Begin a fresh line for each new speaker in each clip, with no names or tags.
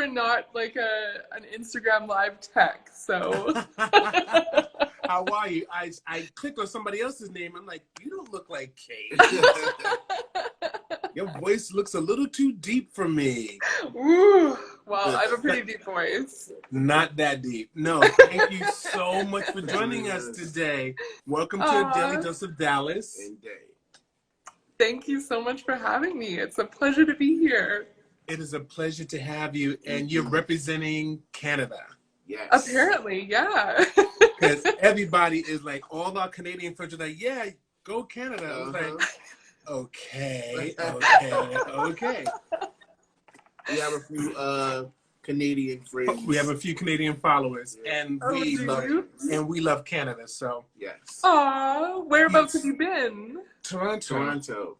never not like an Instagram live tech, so.
How are you? I clicked on somebody else's name. I'm like, you don't look like Kate. Your voice looks a little too deep for me.
Ooh, well, I have a pretty deep voice.
Not that deep. No, thank you so much for joining us today. Welcome to Daily Dose of Dallas.
Thank you so much for having me. It's a pleasure to be here.
It is a pleasure to have you, and you're representing Canada.
Yes.
Apparently, yeah.
Because everybody is like, all our Canadian friends are like, yeah, go Canada. I was like, okay.
We have a few Canadian friends.
We have a few Canadian followers, and we love Canada. So
yes.
Aw, whereabouts have you been?
Toronto.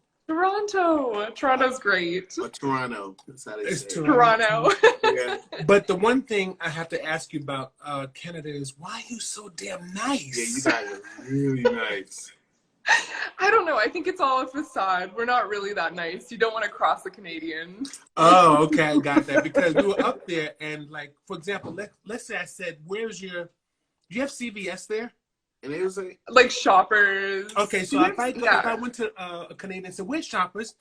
Toronto's great.
Or Toronto. That's how they say it.
Toronto.
Yeah.
But the one thing I have to ask you about Canada is, why are you so damn nice?
Yeah, you guys are really nice.
I don't know. I think it's all a facade. We're not really that nice. You don't want to cross a Canadian.
Oh, okay, I got that. Because we were up there, and like, for example, let's say I said, do you have CVS there?
And it was
like Shoppers.
Okay, so if I went to a Canadian and said, where's Shoppers?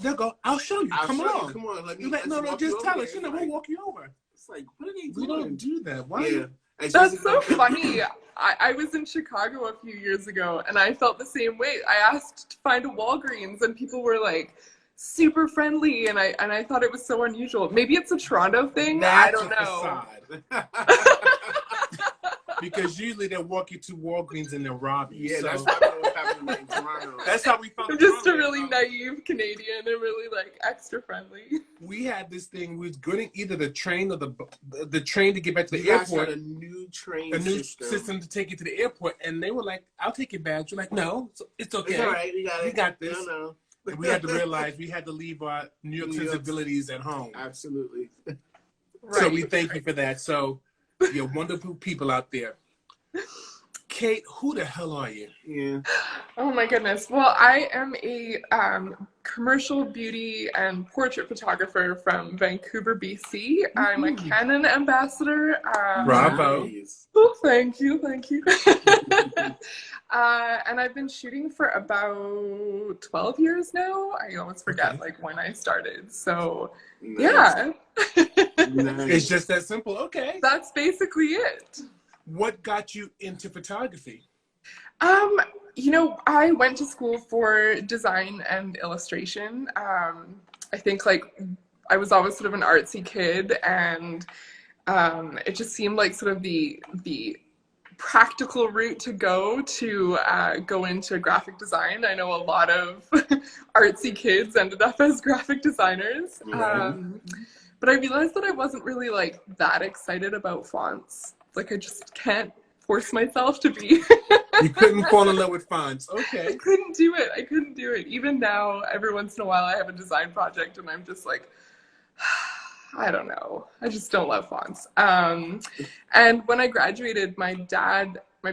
They'll go, I'll show you. Come on.
Let me,
like, no, just tell us. We'll walk you over.
It's like, what are they doing?
We don't do that. Why?
Yeah.
That's so funny. I was in Chicago a few years ago, and I felt the same way. I asked to find a Walgreens, and people were like super friendly, and I thought it was so unusual. Maybe it's a Toronto thing. I don't know.
Because usually they'll walk you to Walgreens and they'll rob you.
Yeah,
so.
that's what happening in Toronto.
That's how we found.
I'm just a really naive Canadian and really like extra friendly.
We had this thing. We was getting either the train or the train to get back to the
You
airport.
Had a new train
system to take you to the airport, and they were like, "I'll take your badge." You're like, "No, it's okay.
It's all right. We got
this."
No.
And we had to realize we had to leave our New York sensibilities at home.
Absolutely.
Right.
So we thank you for that. So you're wonderful people out there. Kate, who the hell are you?
Yeah.
Oh my goodness. Well, I am a commercial beauty and portrait photographer from Vancouver, BC. I'm a Canon ambassador.
Bravo.
Nice.
Oh, thank you. And I've been shooting for about 12 years now. I always forget like when I started. So yeah.
Nice.
It's just that simple. Okay.
That's basically it.
What got you into photography?
I went to school for design and illustration. I think like I was always sort of an artsy kid, and it just seemed like sort of the practical route to go into graphic design. I know a lot of artsy kids ended up as graphic designers. But I realized that I wasn't really like that excited about fonts. Like I just can't force myself to be.
You couldn't fall in love with fonts. Okay.
I couldn't do it. Even now, every once in a while I have a design project and I'm just like, I don't know. I just don't love fonts. And when I graduated, my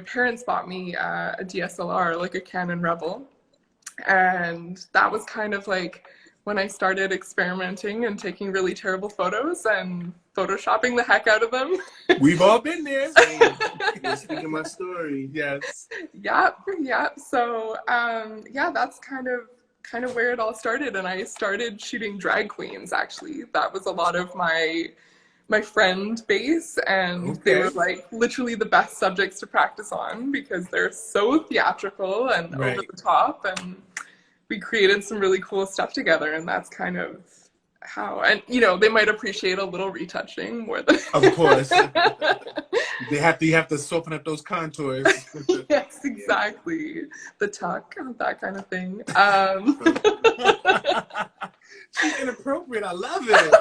parents bought me a DSLR, like a Canon Rebel. And that was kind of like when I started experimenting and taking really terrible photos and photoshopping the heck out of them.
We've all been there.
You're speaking my story.
Yes.
Yep. So, that's kind of where it all started. And I started shooting drag queens, actually. That was a lot of my friend base, and they were like literally the best subjects to practice on because they're so theatrical and over the top, and we created some really cool stuff together, and that's kind of how, and they might appreciate a little retouching more than
of course. You have to soften up those contours.
Yes, exactly. The tuck, that kind of thing.
She's inappropriate. I love it.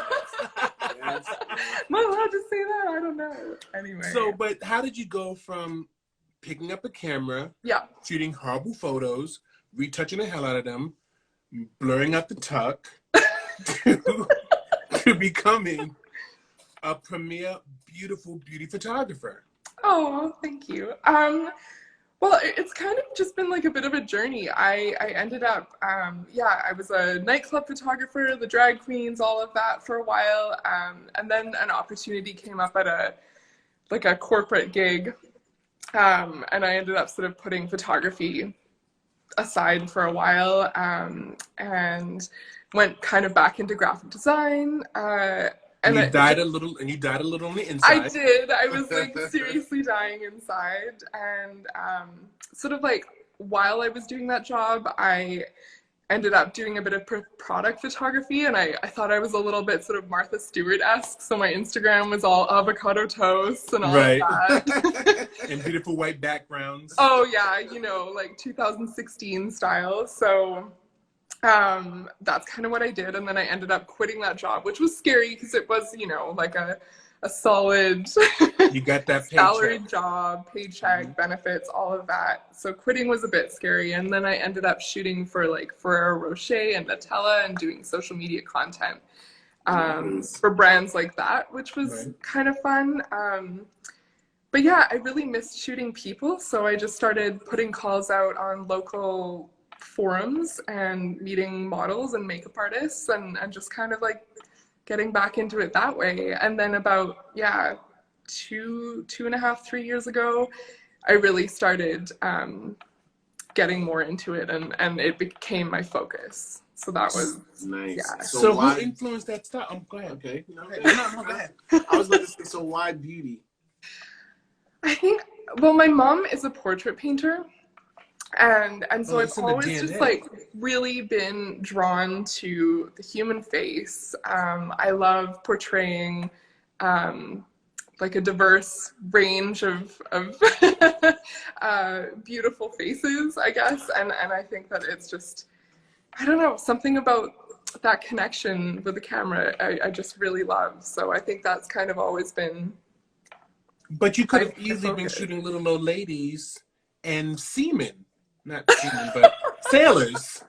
Am I allowed to say that? I don't know. Anyway.
So, but how did you go from picking up a camera, shooting horrible photos, retouching the hell out of them, blurring out the tuck, to becoming a premier beautiful beauty photographer?
Oh, thank you. Well, it's kind of just been like a bit of a journey. I ended up, yeah, I was a nightclub photographer, the drag queens, all of that for a while. And then an opportunity came up at a corporate gig. And I ended up sort of putting photography aside for a while, and went kind of back into graphic design.
And you died a little on the inside.
I did. I was like seriously dying inside. And sort of like while I was doing that job, I ended up doing a bit of product photography, and I thought I was a little bit sort of Martha Stewart-esque. So my Instagram was all avocado toast and all of that.
And beautiful white backgrounds.
Oh yeah, you know, like 2016 style. So that's kind of what I did. And then I ended up quitting that job, which was scary because it was, you know, like a solid
you got that
salaried job, paycheck, benefits, all of that. So quitting was a bit scary. And then I ended up shooting for like Ferrero Rocher and Nutella and doing social media content for brands like that, which was kind of fun. But yeah, I really missed shooting people. So I just started putting calls out on local forums and meeting models and makeup artists and just kind of like getting back into it that way. And then about, yeah, 2.5, 3 years ago, I really started getting more into it, and it became my focus. So that was
nice.
Yeah.
So who influenced that stuff? Go ahead.
Okay. No,
go ahead.
I was going to say, so why beauty?
I think, well, my mom is a portrait painter. And so I've always just like really been drawn to the human face. I love portraying like a diverse range of beautiful faces, I guess. And I think that it's just, I don't know, something about that connection with the camera I just really love. So I think that's kind of always been.
But you could have easily been shooting little old ladies and seamen. Not seamen, but sailors.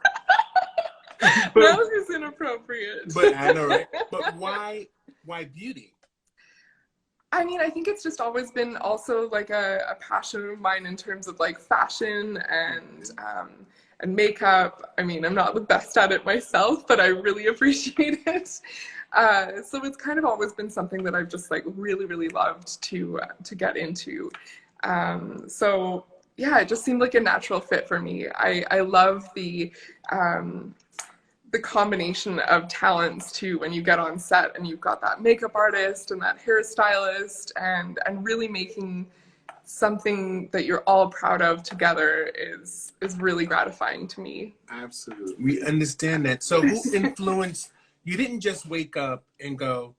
That was inappropriate.
But I know, right? But why beauty?
I mean, I think it's just always been also like a passion of mine in terms of like fashion and makeup. I mean, I'm not the best at it myself, but I really appreciate it. So it's kind of always been something that I've just like really, really loved to get into. So yeah, it just seemed like a natural fit for me. I love the combination of talents too, when you get on set and you've got that makeup artist and that hairstylist and really making something that you're all proud of together is really gratifying to me.
Absolutely.
We understand that. So who influenced, you didn't just wake up and go,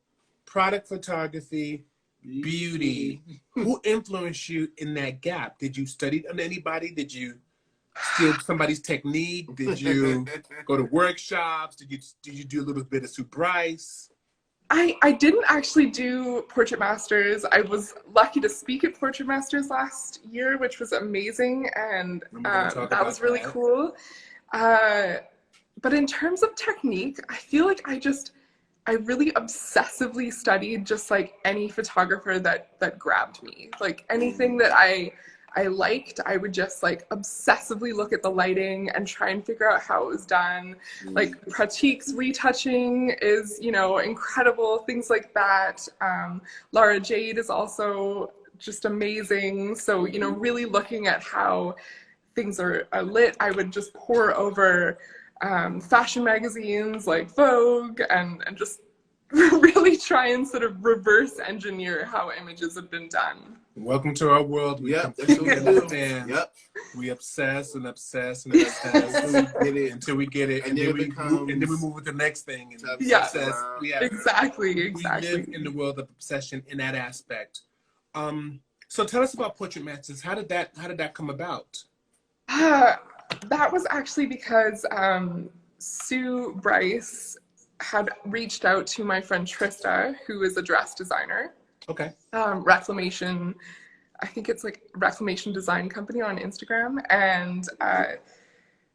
product photography, beauty. Who influenced you in that gap? Did you study under anybody? Did you steal somebody's technique? Did you go to workshops? Did you do a little bit of Sue Bryce?
I didn't actually do Portrait Masters. I was lucky to speak at Portrait Masters last year, which was amazing, and that was really cool. But in terms of technique, I feel like I really obsessively studied just like any photographer that grabbed me. Like anything that I liked, I would just like obsessively look at the lighting and try and figure out how it was done. Like Pratik's retouching is, you know, incredible, things like that. Laura Jade is also just amazing. So, you know, really looking at how things are lit, I would just pore over fashion magazines like Vogue and just really try and sort of reverse engineer how images have been done.
Welcome to our world. We completely understand. We obsess and obsess and obsess until we get it, and then we move with the next thing. And obsess.
Exactly.
We live in the world of obsession in that aspect. So tell us about Portrait Masters. How did that come about?
That was actually because Sue Bryce had reached out to my friend Trista, who is a dress designer.
Okay.
Reclamation, I think it's like Reclamation Design Company on Instagram. And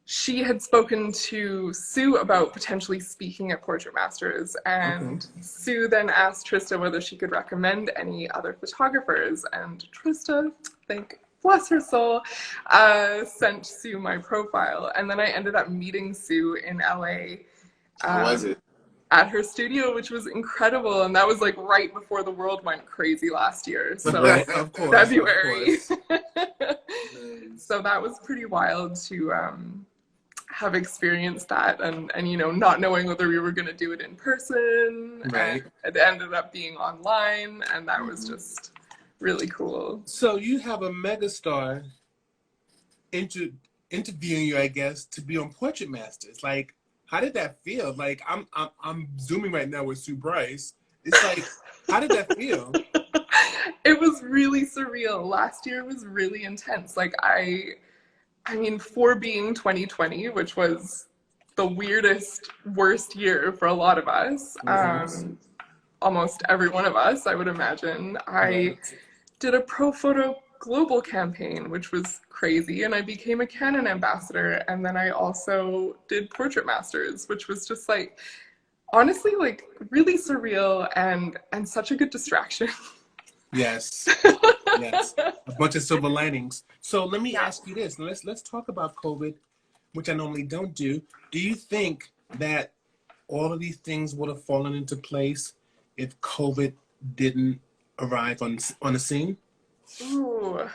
she had spoken to Sue about potentially speaking at Portrait Masters. And Sue then asked Trista whether she could recommend any other photographers. And Trista, thank bless her soul, sent Sue my profile. And then I ended up meeting Sue in LA.
How was it?
At her studio, which was incredible. And that was like right before the world went crazy last year. So
Right, of course,
February.
of course.
So that was pretty wild to have experienced that and you know, not knowing whether we were going to do it in person.
Right.
And it ended up being online. And that was just really cool.
So you have a megastar interviewing you, I guess, to be on Portrait Masters. Like, how did that feel? Like, I'm zooming right now with Sue Bryce. It's like, how did that feel?
It was really surreal. Last year was really intense. Like, I mean, for being 2020, which was the weirdest, worst year for a lot of us, almost every one of us, I would imagine, I did a pro photo global campaign, which was crazy, and I became a Canon ambassador, and then I also did Portrait Masters, which was just like, honestly, like really surreal and such a good distraction.
Yes, yes, a bunch of silver linings. So let me ask you this. Let's talk about COVID, which I normally don't do. Do you think that all of these things would have fallen into place if COVID didn't arrive on the scene?
Ooh,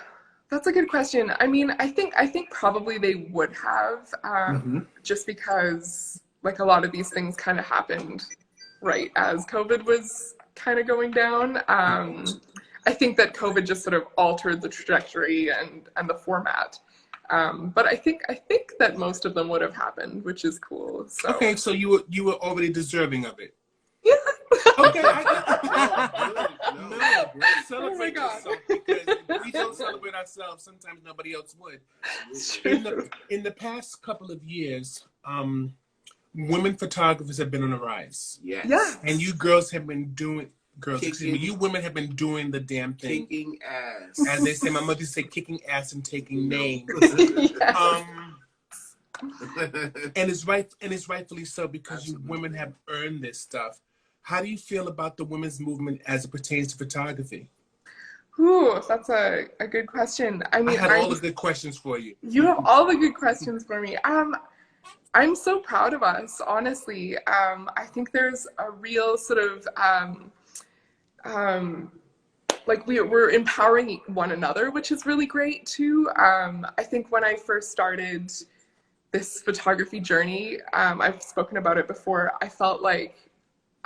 that's a good question. I mean, I think probably they would have, just because like a lot of these things kind of happened right as COVID was kind of going down. I think that COVID just sort of altered the trajectory and the format. But I think that most of them would have happened, which is cool. So.
Okay, so you were already deserving of it.
Yeah.
Okay.
No,
Celebrate yourself, because if we don't celebrate ourselves, sometimes nobody else would. In the past couple of years, women photographers have been on the rise.
Yes.
Yeah.
And you girls have been doing,
Kicking-
you women have been doing the damn thing.
Kicking ass.
As they say, my mother used to say, kicking ass and taking names.
Yes.
And it's right, and it's rightfully so, because you women have earned this stuff. How do you feel about the women's movement as it pertains to photography?
Ooh, that's a good question. I mean,
I had all the good questions for you.
You have all the good questions for me. I'm so proud of us, honestly. I think there's a real sort of like we're empowering one another, which is really great too. I think when I first started this photography journey, I've spoken about it before, I felt like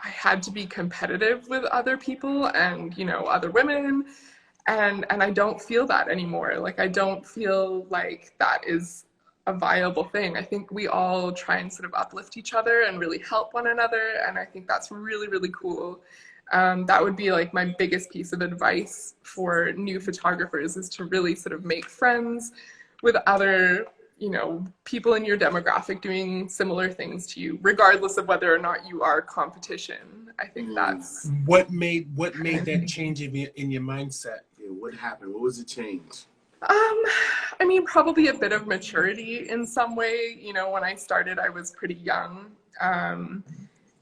I had to be competitive with other people and, you know, other women. And I don't feel that anymore. Like, I don't feel like that is a viable thing. I think we all try and sort of uplift each other and really help one another. And I think that's really, really cool. That would be like my biggest piece of advice for new photographers, is to really sort of make friends with other, you know, people in your demographic doing similar things to you, regardless of whether or not you are competition. I think that's
what made that change in your mindset.
Yeah, what happened? What was the change?
I mean, probably a bit of maturity in some way. You know, when I started, I was pretty young, and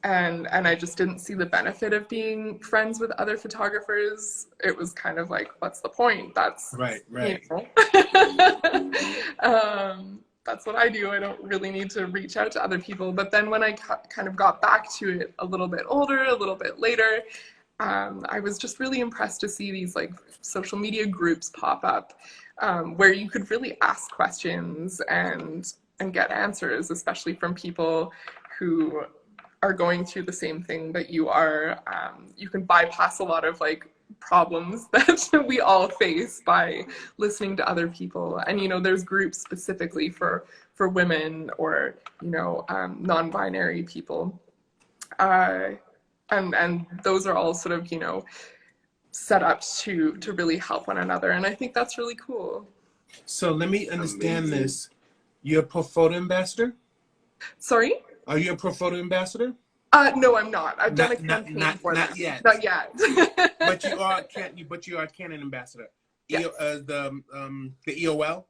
I just didn't see the benefit of being friends with other photographers. It was kind of like, what's the point? That's
right.
You know. That's what I do. I don't really need to reach out to other people. But then when I kind of got back to it a little bit older, a little bit later, I was just really impressed to see these like social media groups pop up, where you could really ask questions and get answers, especially from people who are going through the same thing that you are. You can bypass a lot of like problems that we all face by listening to other people. And, you know, there's groups specifically for women or, you know, non-binary people. And those are all sort of, you know, set up to really help one another. And I think that's really cool.
So let me understand this. You're a pro photo ambassador?
Sorry?
Are you a pro photo ambassador?
No, I'm not. I've done a campaign for that.
Not yet.
Not yet.
But you are a Canon ambassador.
Yes.
The EOL?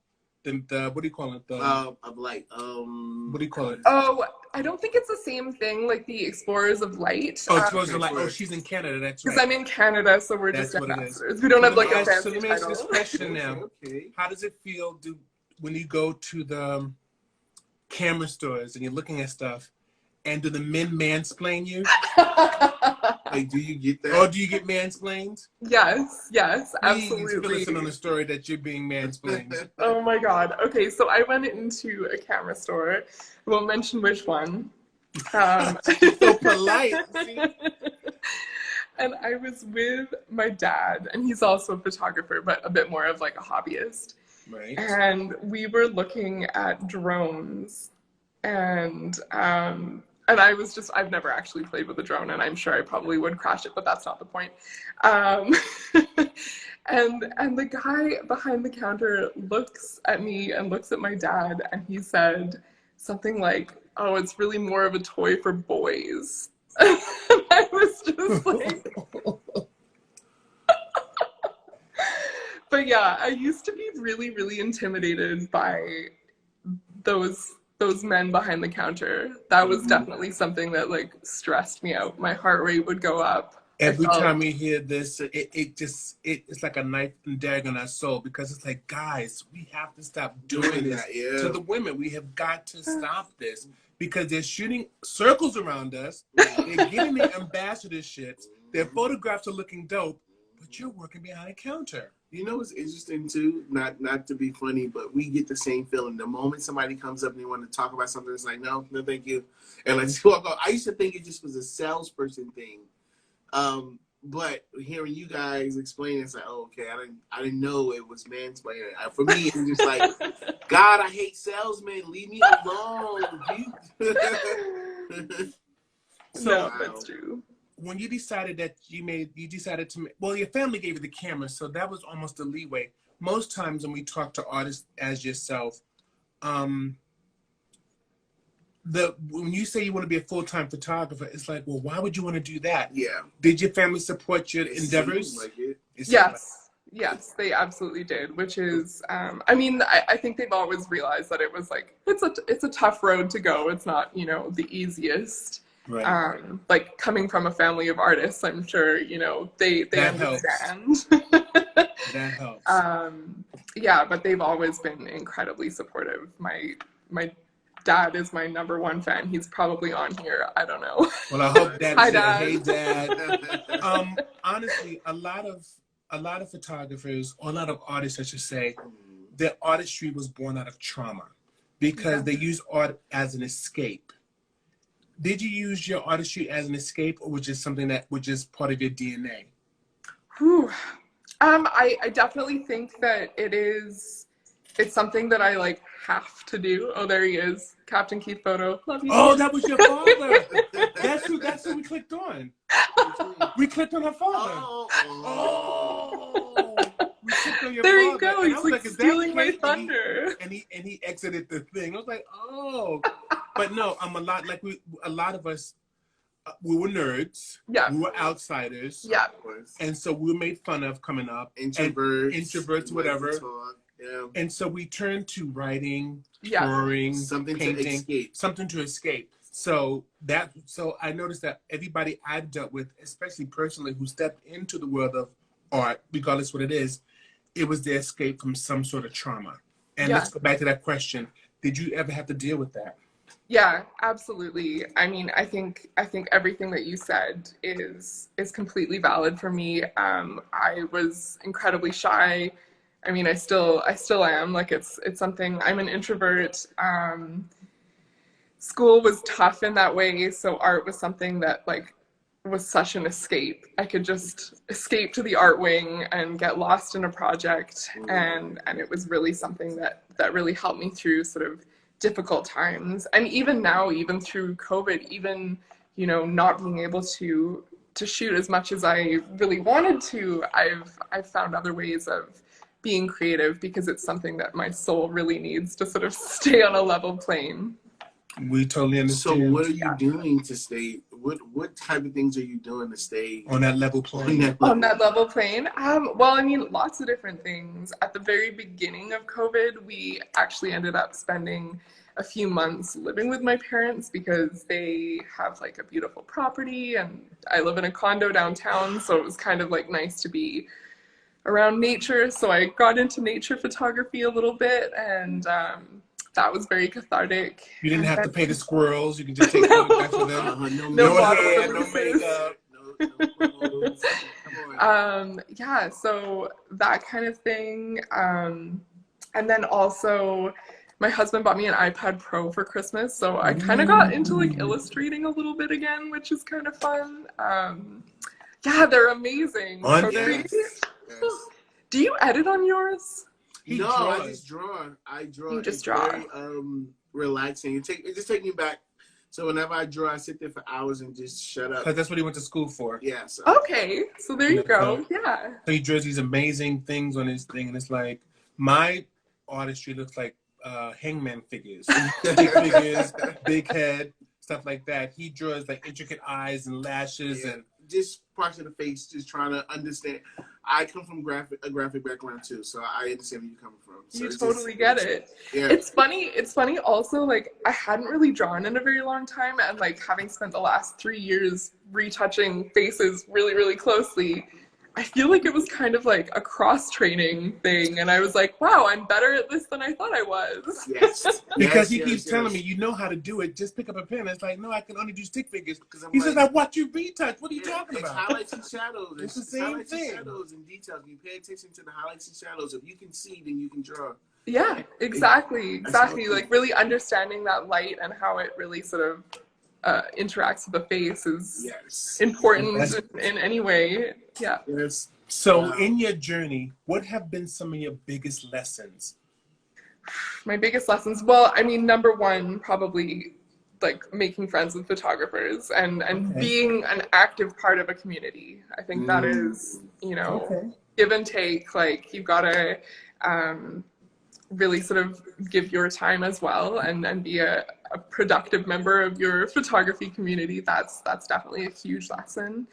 the what do you call it?
Of light.
What do you call it?
Oh, I don't think it's the same thing like the Explorers of Light.
Oh, Explorers of Light. Oh, she's in Canada. That's right.
Because I'm in Canada, so we're
That's
just
what it is.
ambassadors. We don't have like a fancy
So let me ask you this
title.
question now.
Okay.
How does it feel when you go to the camera stores and you're looking at stuff, and do the men mansplain you?
Like, do you get that?
Or do you get mansplained?
Yes,
Please
absolutely.
fill us in on the story that you're being mansplained.
Oh my God. Okay, so I went into a camera store. I won't mention which one.
So polite. See?
And I was with my dad, and he's also a photographer, but a bit more of like a hobbyist.
Right.
And we were looking at drones, and I've never actually played with a drone, and I'm sure I probably would crash it, but that's not the point. And the guy behind the counter looks at me and looks at my dad, and he said something like, "Oh, it's really more of a toy for boys." And I was just like, but yeah, I used to be really, really intimidated by those men behind the counter. That was definitely something that like stressed me out. My heart rate would go up.
Every time we hear this, it's like a knife and dagger in our soul, because it's like, guys, we have to stop doing this to the women. We have got to stop this, because they're shooting circles around us. They're getting their ambassadorships. Their photographs are looking dope, but you're working behind a counter.
You know what's interesting too? Not to be funny, but we get the same feeling. The moment somebody comes up and they want to talk about something, it's like, no, thank you. And I just walk off. I used to think it just was a salesperson thing. But hearing you guys explain, it's like, oh, okay, I didn't know it was mansplaining. For me, it was just like, God, I hate salesmen. Leave me alone.
So no, that's true.
When you decided that well, your family gave you the camera, so that was almost a leeway. Most times when we talk to artists as yourself, when you say you want to be a full-time photographer, it's like, well, why would you want to do that?
Yeah.
Did your family support your endeavors?
Like it.
Yes, they absolutely did, which is, I mean, I think they've always realized that it was like, it's a tough road to go. It's not, the easiest.
Right.
Like coming from a family of artists, I'm sure, they
that
understand.
That helps.
Yeah, but they've always been incredibly supportive. My dad is my #1 fan. He's probably on here. I don't know.
Well, I hope Dad
Hi,
said,
Dad.
hey, Dad. Honestly, a lot of photographers, or a lot of artists, I should say, their artistry was born out of trauma, because they use art as an escape. Did you use your artistry as an escape, or was it something that was just part of your DNA?
Whew. I definitely think that it's something that I like have to do. Oh, there he is. Captain Keith photo. Love you.
Oh, that was your father. That's who we clicked on. We clicked on her father. Oh. We clicked on your
there
father.
you go.
And
He's
like,
like stealing my thunder.
And he exited the thing. I was like, oh. But no, a lot of us, we were nerds.
Yeah.
We were outsiders.
Yeah.
And so we were made fun of coming up.
Introverts,
whatever.
Yeah.
And so we turned to writing,
Yeah.
drawing,
something
painting,
to escape.
Something to escape. So I noticed that everybody I've dealt with, especially personally, who stepped into the world of art, regardless what it is, it was their escape from some sort of trauma. And let's go back to that question. Did you ever have to deal with that?
Yeah, absolutely. I mean, I think everything that you said is completely valid for me. I was incredibly shy. I mean, I still am. Like it's something. I'm an introvert. School was tough in that way, so art was something that like was such an escape. I could just escape to the art wing and get lost in a project, and it was really something that really helped me through sort of difficult times. And even now, even through COVID, even not being able to shoot as much as I really wanted to, I've found other ways of being creative, because it's something that my soul really needs to sort of stay on a level plane.
We totally understand.
So what are you doing to stay? what type of things are you doing to stay
on that level playing?
On that level plane? Well, I mean, lots of different things. At the very beginning of COVID, we actually ended up spending a few months living with my parents because they have like a beautiful property and I live in a condo downtown, so it was kind of like nice to be around nature. So I got into nature photography a little bit, and that was very cathartic.
You didn't
And
have
then,
to pay the squirrels. You can just take photographs of them.
no
No
makeup,
bottle
hair, no
services.
makeup.
no clothes. Come on.
Yeah, so that kind of thing. And then also my husband bought me an iPad Pro for Christmas, so I kind of got into like illustrating a little bit again, which is kind of fun. Yeah, they're amazing.
On
Procreate.
Yes.
Do you edit on yours?
He
No,
draws.
I just draw. I draw.
You just
It's
draw.
very relaxing. It just takes me back. So whenever I draw, I sit there for hours and just shut up.
Because that's what he went to school for.
Yeah. So.
Okay, so there you go. Yeah.
So he draws these amazing things on his thing, and it's like my artistry looks like hangman figures, big figures, big head, stuff like that. He draws like intricate eyes and lashes and
just parts of the face, just trying to understand. I come from a graphic background too, so I understand where you're coming from. So
You
it's
totally
just,
get it.
Yeah.
It's funny also, like I hadn't really drawn in a very long time, and like having spent the last 3 years retouching faces really, really closely, I feel like it was kind of like a cross-training thing, and I was like, wow, I'm better at this than I thought I was.
Yes.
because he
Yes,
keeps
yes,
telling
yes.
me, you know how to do it, just pick up a pen. It's like, no, I can only do stick figures.
I'm
He
like,
says, I watch you retouch. What are you
yeah,
talking
it's
about?
highlights and shadows.
It's the
It's
same
highlights
thing.
and shadows and details. You pay attention to the highlights and shadows. If you can see, then you can draw.
Yeah, exactly. Like really understanding that light and how it really sort of interacts with the face is
Yes.
important in any way. Yeah.
Yes.
So in your journey, what have been some of your biggest lessons?
My biggest lessons, well, I mean, number one, probably like making friends with photographers and
Okay.
being an active part of a community. I think that is,
Okay.
give and take. Like you've got to really sort of give your time as well and be a productive member of your photography community. That's definitely a huge lesson.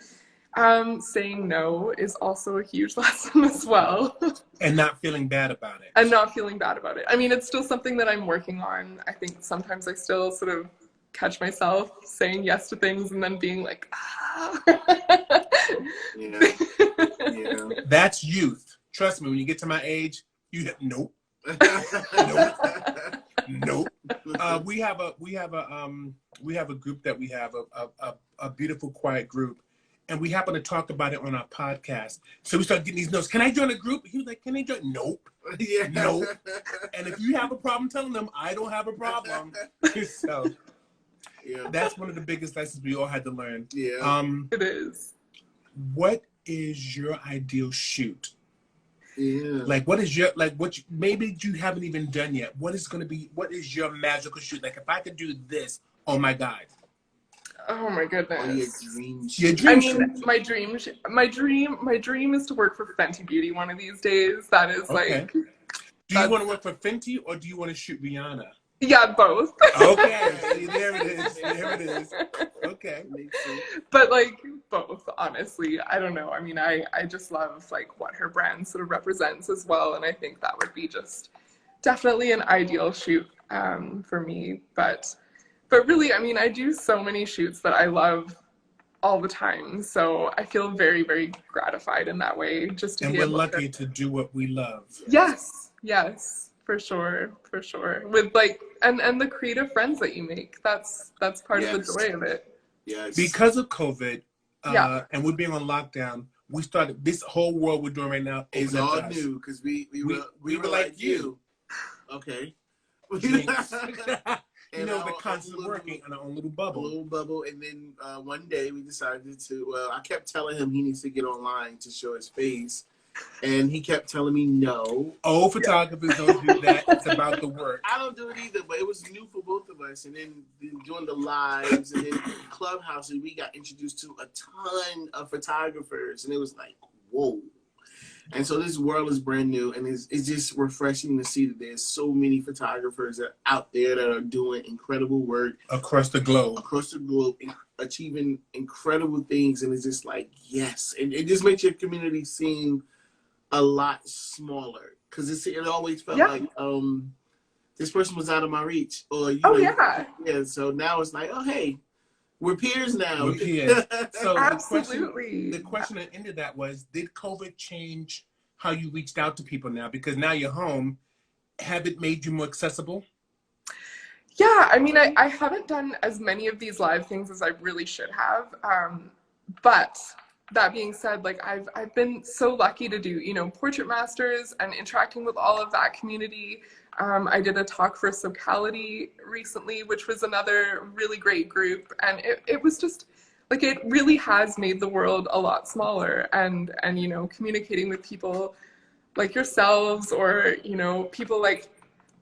Saying no is also a huge lesson as well.
And not feeling bad about it.
And not feeling bad about it. I mean, it's still something that I'm working on. I think sometimes I still sort of catch myself saying yes to things and then being like, ah.
Yeah. Yeah.
That's youth. Trust me, when you get to my age, you nope. Nope. We have a group that we have a beautiful, quiet group, and we happen to talk about it on our podcast. So we start getting these notes. Can I join a group? He was like, "Can I join?" Nope.
Yeah.
Nope. And if you have a problem telling them, I don't have a problem. So
Yeah.
that's one of the biggest lessons we all had to learn.
Yeah.
It is.
What is your ideal shoot?
Yeah.
Like, what is your, maybe you haven't even done yet. What is your magical shoot? Like, if I could do this, oh my God.
Oh my goodness.
Or your dream shoot.
Your
I
dream
mean,
shoot.
my dream is to work for Fenty Beauty one of these days. That is
Okay.
like,
Do you want to work for Fenty or do you want to shoot Rihanna?
yeah, both.
Okay. See, there it is. There it is. Okay.
Makes sense.
But like both, honestly. I don't know. I mean, I just love like what her brand sort of represents as well. And I think that would be just definitely an ideal shoot for me. But really, I mean, I do so many shoots that I love all the time. So I feel very, very gratified in that way just to
And
be
we're
able
lucky to do what we love.
Yes, for sure. With like and the creative friends that you make. That's part of the
Yes.
joy of it.
Yes.
Because of COVID
Yeah.
and we're being on lockdown, we started, this whole world we're doing right now
It
is
was all
us.
new because we
we
were
were like you.
Okay.
Jinx. You
And
know,
our
the
own
constant
little-
working in our own little
a
bubble.
little bubble, and then one day we decided to. Well, I kept telling him he needs to get online to show his face, and he kept telling me no.
Old photographers don't do that. It's about the work.
I don't do it either, but it was new for both of us. And then doing the lives and then Clubhouse, and we got introduced to a ton of photographers, and it was like, whoa. And so this world is brand new, and it's just refreshing to see that there's so many photographers that are out there that are doing incredible work
across the globe,
achieving incredible things. And it's just like, yes, it just makes your community seem a lot smaller, because it always felt like this person was out of my reach, or yeah. So now it's like, oh hey, we're peers now.
We're peers. So
absolutely.
The question that ended that was, did COVID change how you reached out to people now? Because now you're home. Have it made you more accessible?
Yeah, I mean, I haven't done as many of these live things as I really should have. But that being said, like I've been so lucky to do, Portrait Masters and interacting with all of that community. I did a talk for Socality recently, which was another really great group. And it was just like, it really has made the world a lot smaller, and communicating with people like yourselves, or, people like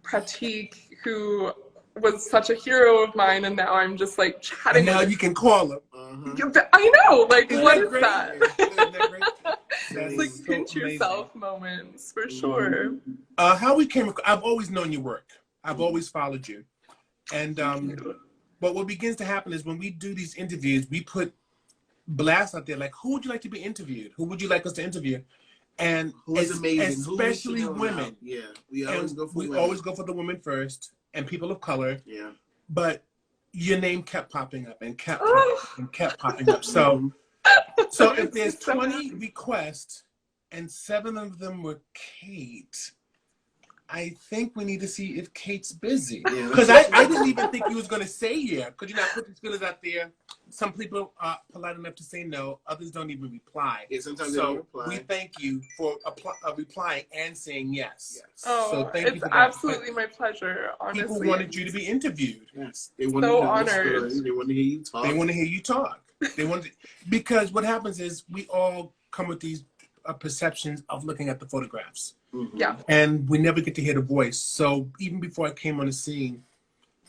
Pratik, who was such a hero of mine, and now I'm just like chatting.
And now you can call him.
I know, like, what is
great?
that?
It's
like pinch yourself moments, for sure.
How we came, I've always known your work. I've always followed you. And but what begins to happen is when we do these interviews, we put blasts out there like, who would you like to be interviewed? Who would you like us to interview? And
who is amazing,
especially women.
Yeah, we always go for women.
Always go for the women first, and people of color.
Yeah.
But your name kept popping up and kept popping up. So if there's 20 requests and 7 of them were Kate, I think we need to see if Kate's busy. Because I didn't even think you was going to say yeah. Could you not put these feelers out there? Some people are polite enough to say no. Others don't even reply.
Yeah, sometimes they don't reply.
We thank you for replying and saying yes.
Oh,
so thank you for that.
Absolutely my pleasure, honestly.
People wanted you to be interviewed.
Yes. They wanted
so honored.
They want to hear you talk.
They want to hear you talk. Because what happens is we all come with these perceptions of looking at the photographs.
Mm-hmm.
Yeah.
And we never get to hear the voice. So even before I came on the scene,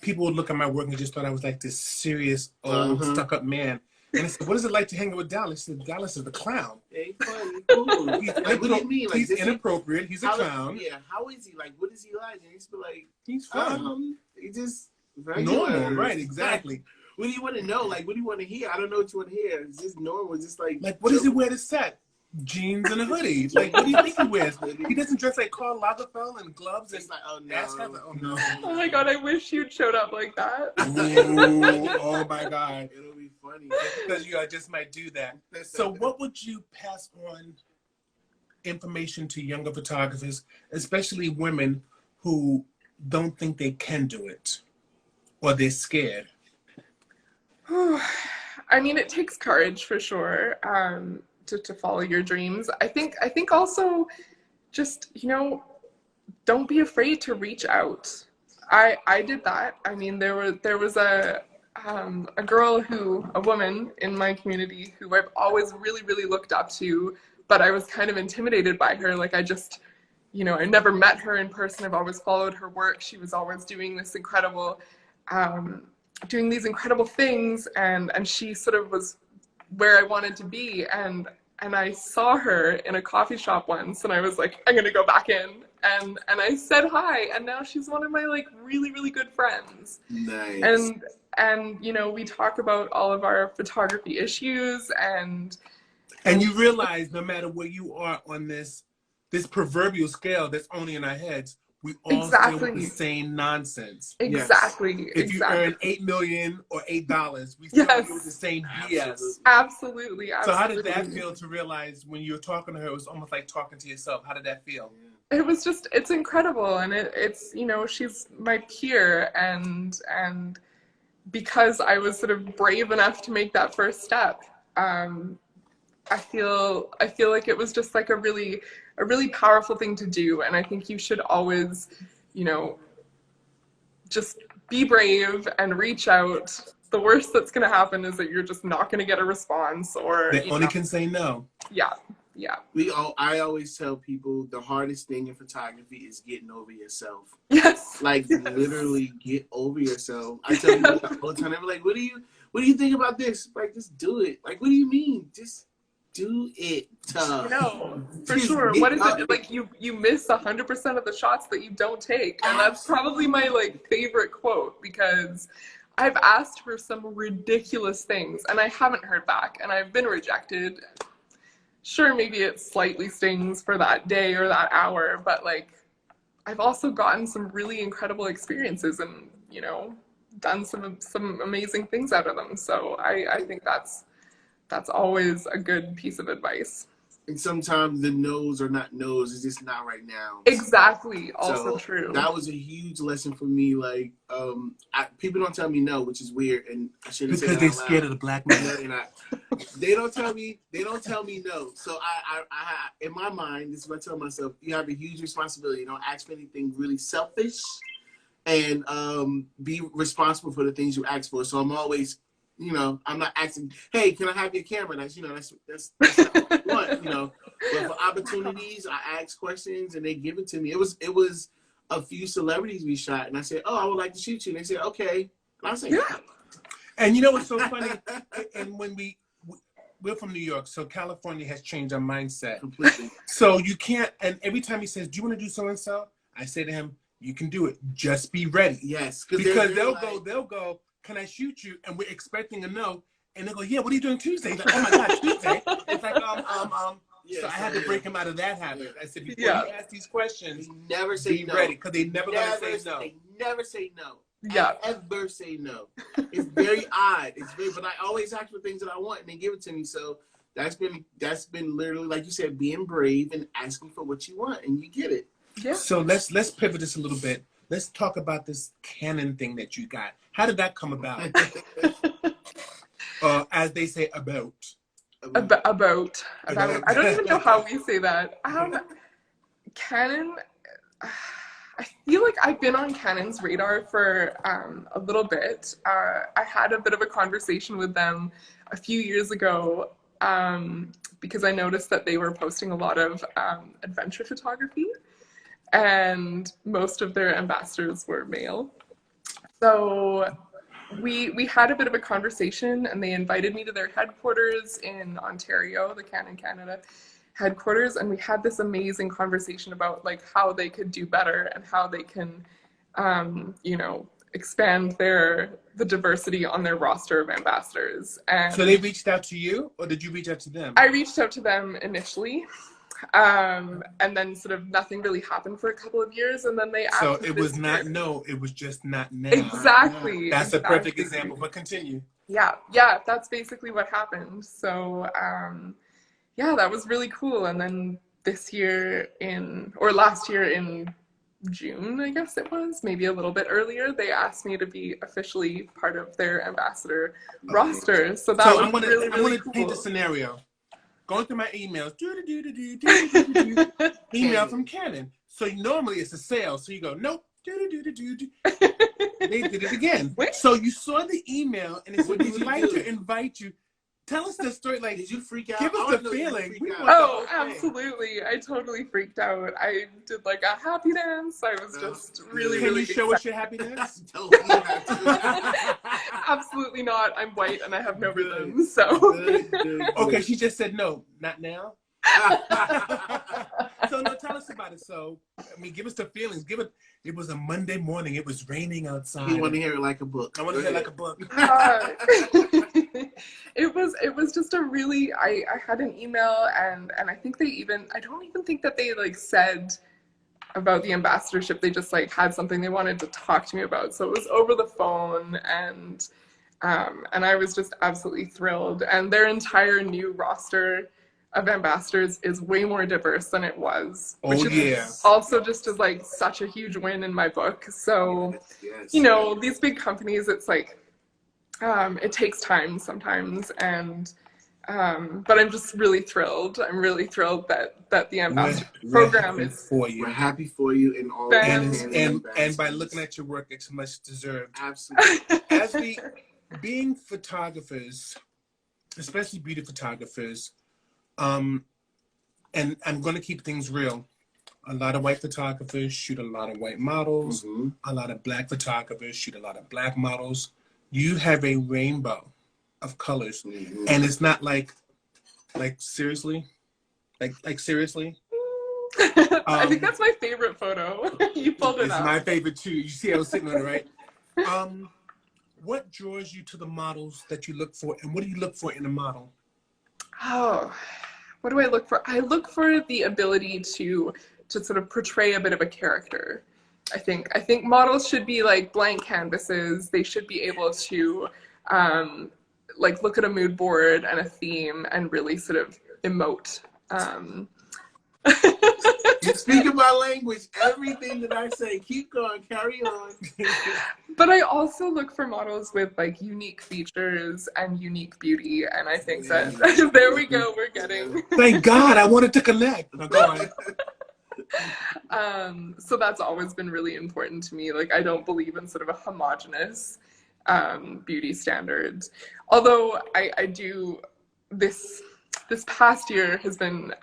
people would look at my work and just thought I was like this serious, old, stuck-up man. And I said, what is it like to hang out with Dallas? He said, Dallas is the clown.
Hey, funny. Cool. Like, what do you mean? Like,
he's inappropriate. He's a clown.
How is he? Like, what is he like? And he's like,
he's fun.
He's just very
normal, right? Exactly.
What do you want to know? Like, what do you want to hear? I don't know what you want to hear. It's just normal. Just like
what does he wear to set? Jeans and a hoodie. Like, what do you think he wears? He doesn't dress like Karl Lagerfeld and gloves and
like, oh no.
Oh my God, I wish you'd showed up like that.
Ooh, oh my God.
It'll be funny.
Because I just might do that. So what would you pass on information to younger photographers, especially women who don't think they can do it or they're scared?
I mean, it takes courage for sure. To follow your dreams. I think also just, don't be afraid to reach out. I did that. I mean, there was a woman in my community who I've always really, really looked up to, but I was kind of intimidated by her. Like, I just, I never met her in person. I've always followed her work. She was always doing this incredible, doing these incredible things, and she sort of was where I wanted to be, and I saw her in a coffee shop once, and I was like, I'm gonna go back in, and I said hi, and now she's one of my like really, really good friends.
Nice.
And we talk about all of our photography issues, and
you realize no matter where you are on this proverbial scale that's only in our heads, we all deal with the same nonsense.
Exactly.
Yes. If you earn $8 million or $8, we still deal with the same BS.
Absolutely.
So how did that feel to realize when you were talking to her, it was almost like talking to yourself? How did that feel?
It was just, it's incredible. And it's, she's my peer. And because I was sort of brave enough to make that first step, I feel like it was just like a really powerful thing to do. And I think you should always, just be brave and reach out. The worst that's going to happen is that you're just not going to get a response, or
they only can say no.
Yeah.
I always tell people the hardest thing in photography is getting over yourself.
Yes.
Like, literally get over yourself. I tell people all the time, they're like, what do you think about this? Like, just do it. Like, what do you mean? Just Do it.
You know, for
Just
sure.
get
What is
up.
it like? You miss 100% of the shots that you don't take, and that's probably my like favorite quote because I've asked for some ridiculous things and I haven't heard back, and I've been rejected. Sure, maybe it slightly stings for that day or that hour, but like I've also gotten some really incredible experiences and done some amazing things out of them. So I think that's always a good piece of advice.
And sometimes the no's are not no's, it's just not right now.
Exactly. Also
So
true.
that was a huge lesson for me. Like, people don't tell me no, which is weird, and I shouldn't say that
because they're
out
scared
loud.
of the black man.
No, they're not. They don't tell me no. So I in my mind, this is what I tell myself: you have a huge responsibility. Don't ask for anything really selfish, and be responsible for the things you ask for. So I'm always, I'm not asking, hey, can I have your camera? That's not what I want, But for opportunities, I ask questions and they give it to me. It was a few celebrities we shot, and I said, oh, I would like to shoot you. And they said, okay. And I said,
Yeah.
And you know what's so funny? And when we're from New York, so California has changed our mindset
completely.
So you can't. And every time he says, "Do you want to do so and so?" I say to him, "You can do it. Just be ready."
Yes,
because they'll go. Can I shoot you? And we're expecting a no, and they'll go, "Yeah, what are you doing Tuesday?" He's like, "Oh my God, Tuesday!" It's like
Yes,
so I had to break him out of that habit. I said, before you ask these questions,
never say
be
no.
ready, because they never gonna say no.
They never say no.
Yeah.
Ever say no. It's very odd. But I always ask for things that I want and they give it to me. So that's been literally, like you said, being brave and asking for what you want and you get it.
Yeah.
So let's pivot this a little bit. Let's talk about this Canon thing that you got. How did that come about? As they say, about.
About. I don't even know how we say that. Canon. I feel like I've been on Canon's radar for a little bit. I had a bit of a conversation with them a few years ago because I noticed that they were posting a lot of adventure photography, and most of their ambassadors were male. So we had a bit of a conversation, and they invited me to their headquarters in Ontario, the Canon Canada headquarters, and we had this amazing conversation about like how they could do better and how they can expand the diversity on their roster of ambassadors. And
so they reached out to you, or did you reach out to them?
I reached out to them initially, and then sort of nothing really happened for a couple of years, and then they asked.
So it was not no, it was just not now.
Exactly.
That's a perfect example, but continue.
Yeah, that's basically what happened. So yeah, that was really cool. And then last year in June, I guess it was, maybe a little bit earlier, they asked me to be officially part of their ambassador roster. So that was really cool.
I'm gonna paint a scenario. Going through my emails, email from Canon. So normally it's a sale. So you go, nope. They did it again.
Wait.
So you saw the email and it said, we'd like to invite you. Tell us the story. Like,
did you freak out?
Give us the feeling.
Oh, absolutely. I totally freaked out. I did like a happy dance. I was just really,
Can
really
you show
excited.
us your happy dance?
Absolutely not. I'm white and I have no rhythm. So
Okay, she just said no, not now. So no, tell us about it. So I mean, give us the feelings. It was a Monday morning. It was raining outside.
You want to hear it like a book.
I want to hear it like a book.
It was just a really, I had an email and I think I don't even think that they like said about the ambassadorship. They just like had something they wanted to talk to me about. So it was over the phone, and I was just absolutely thrilled. And their entire new roster of ambassadors is way more diverse than it was, which is also just is like such a huge win in my book. So these big companies, it's like it takes time sometimes, and but I'm just really thrilled. I'm really thrilled that the ambassador program is
for you.
We're happy for you in all
and by looking at your work, it's much deserved.
Absolutely.
As we being photographers, especially beauty photographers, and I'm going to keep things real. A lot of white photographers shoot a lot of white models. Mm-hmm. A lot of black photographers shoot a lot of black models. You have a rainbow of colors, mm-hmm. and it's not like Like seriously? Like seriously?
I think that's my favorite photo. You pulled it
It's
up.
my favorite too. You see I was sitting on it, right? What draws you to the models that you look for, and what do you look for in a model?
Oh, what do I look for? I look for the ability to sort of portray a bit of a character. I think models should be like blank canvases. They should be able to like look at a mood board and a theme and really sort of emote.
You're speaking my language. Everything that I say, keep going, carry on.
But I also look for models with like unique features and unique beauty, and I think that there we go. We're getting.
Thank God, I wanted to connect. Now go
on. So that's always been really important to me. Like I don't believe in sort of a homogenous beauty standard. Although I do this past year has been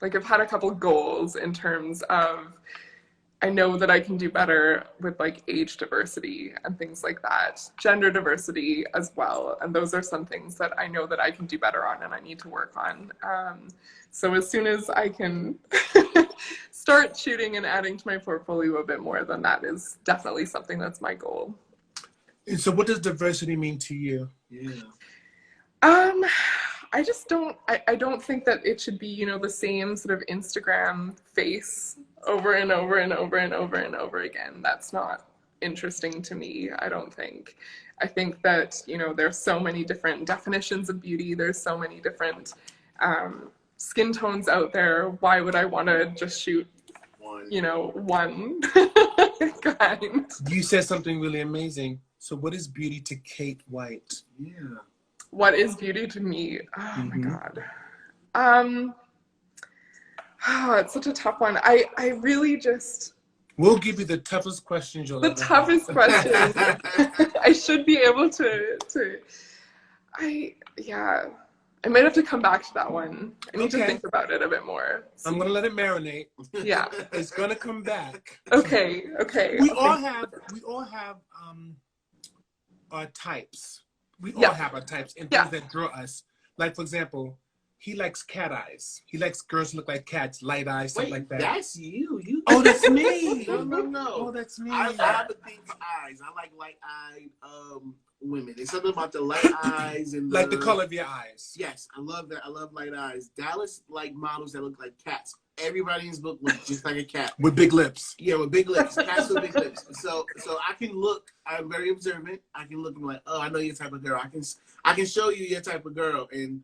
like I've had a couple goals in terms of I know that I can do better with like age diversity and things like that, gender diversity as well. And those are some things that I know that I can do better on and I need to work on. So as soon as I can start shooting and adding to my portfolio a bit more, then that is definitely something that's my goal.
And so what does diversity mean to you?
Yeah.
I just don't, I don't think that it should be, you know, the same sort of Instagram face over and over and over and over and over again. That's not interesting to me, I don't think. I think that, you know, there's so many different definitions of beauty. There's so many different skin tones out there. Why would I want to just shoot, you know, one kind?
You said something really amazing. So what is beauty to Kate Whyte?
Yeah.
What is beauty to me? Oh my God. Oh, it's such a tough one. I really just.
We'll give you the toughest questions you'll ever
toughest
have.
questions. I should be able to. I might have to come back to that one. I need to think about it a bit more.
I'm gonna let it marinate.
Yeah.
It's gonna come back.
Okay.
We all have our types. We all have our types and things that draw us. Like, for example, he likes cat eyes. He likes girls who look like cats, light eyes, stuff like that.
That's you.
Oh, that's me.
No.
Oh, that's me.
I have a thing for eyes. I like light-eyed women. There's something about the light eyes and
like the color of your eyes.
Yes, I love that. I love light eyes. Dallas like models that look like cats. Everybody in his book looks just like a cat.
With big lips.
Yeah, with big lips. Cats with big lips. So I can look. I'm very observant. I can look and be like, oh, I know your type of girl. I can show you your type of girl. And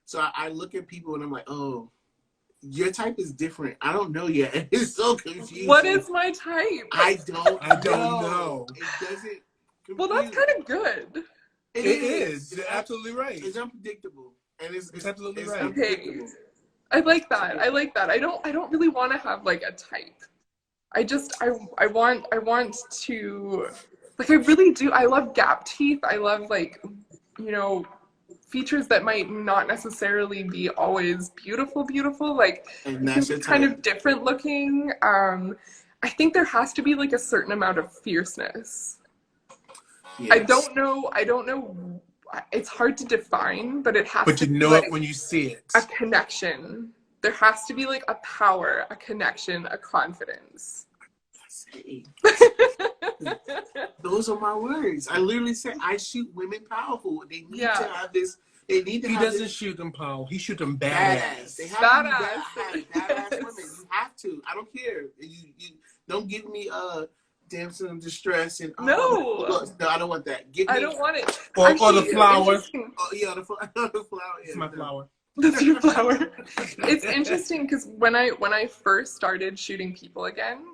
so I look at people and I'm like, oh, your type is different. I don't know yet. It's so confusing.
What is my type?
I don't
know.
It doesn't.
Well, that's kind of good.
It
is. You're absolutely right.
It's unpredictable. And it's
absolutely right.
Okay. I like that. I don't really want to have like a type. I want to, like, I really do. I love gap teeth. I love, like, you know, features that might not necessarily be always beautiful, like kind of different looking. I think there has to be like a certain amount of fierceness. Yes. I don't know. It's hard to define, but it has to be. But you know it
when you see it.
A connection. There has to be like a power, a connection, a confidence.
Those are my words. I literally said I shoot women powerful. They need to have this. They need to.
He doesn't shoot them powerful. He shoot them badass.
They have to be badass women. You have to. I don't care. You don't give me damsel in distress and no, I don't want that.
I don't want it.
Or the flower.
Oh yeah, the flower. Yeah,
it's my flower.
That's your flower. It's interesting because when I first started shooting people again,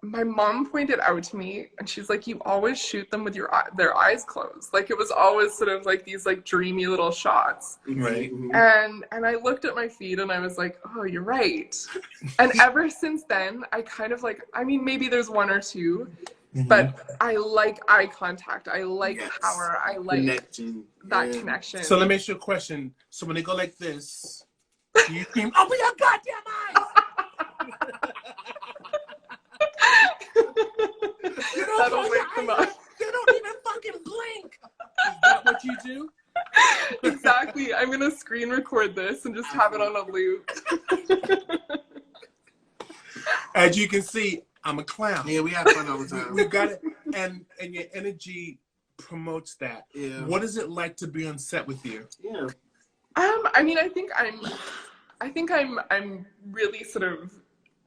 my mom pointed out to me, and she's like, "You always shoot them with their eyes closed." Like it was always sort of like these like dreamy little shots.
Right.
And I looked at my feed and I was like, "Oh, you're right." And ever since then, I kind of like, I mean, maybe there's one or two, but I like eye contact. I like power. I like that connection.
So let me ask you a question. So when they go like this, do you scream, "Open your goddamn eyes"?
That'll wake them up.
You don't even fucking blink. Is that what you do?
Exactly. gonna screen record this and just have it on a loop.
As you can see, I'm a clown.
Yeah, we have fun all the time.
We got it, and your energy promotes that.
Yeah.
What is it like to be on set with you?
Yeah.
I mean, I think I'm really sort of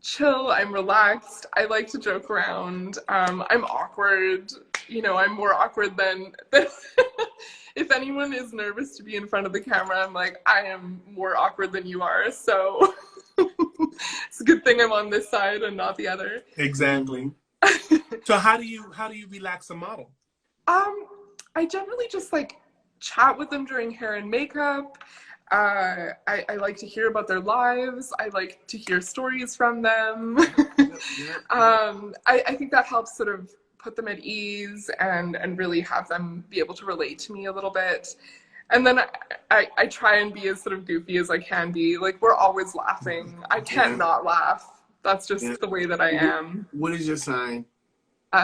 chill. I'm relaxed. I like to joke around. I'm awkward. You know, I'm more awkward than if anyone is nervous to be in front of the camera, I'm like, I am more awkward than you are. So it's a good thing I'm on this side and not the other.
Exactly. So how do you relax a model?
I generally just like chat with them during hair and makeup. I like to hear about their lives. I like to hear stories from them. I think that helps sort of put them at ease and really have them be able to relate to me a little bit. And then I try and be as sort of goofy as I can be. Like, we're always laughing. I can't not laugh. That's just the way that I am.
What is your sign?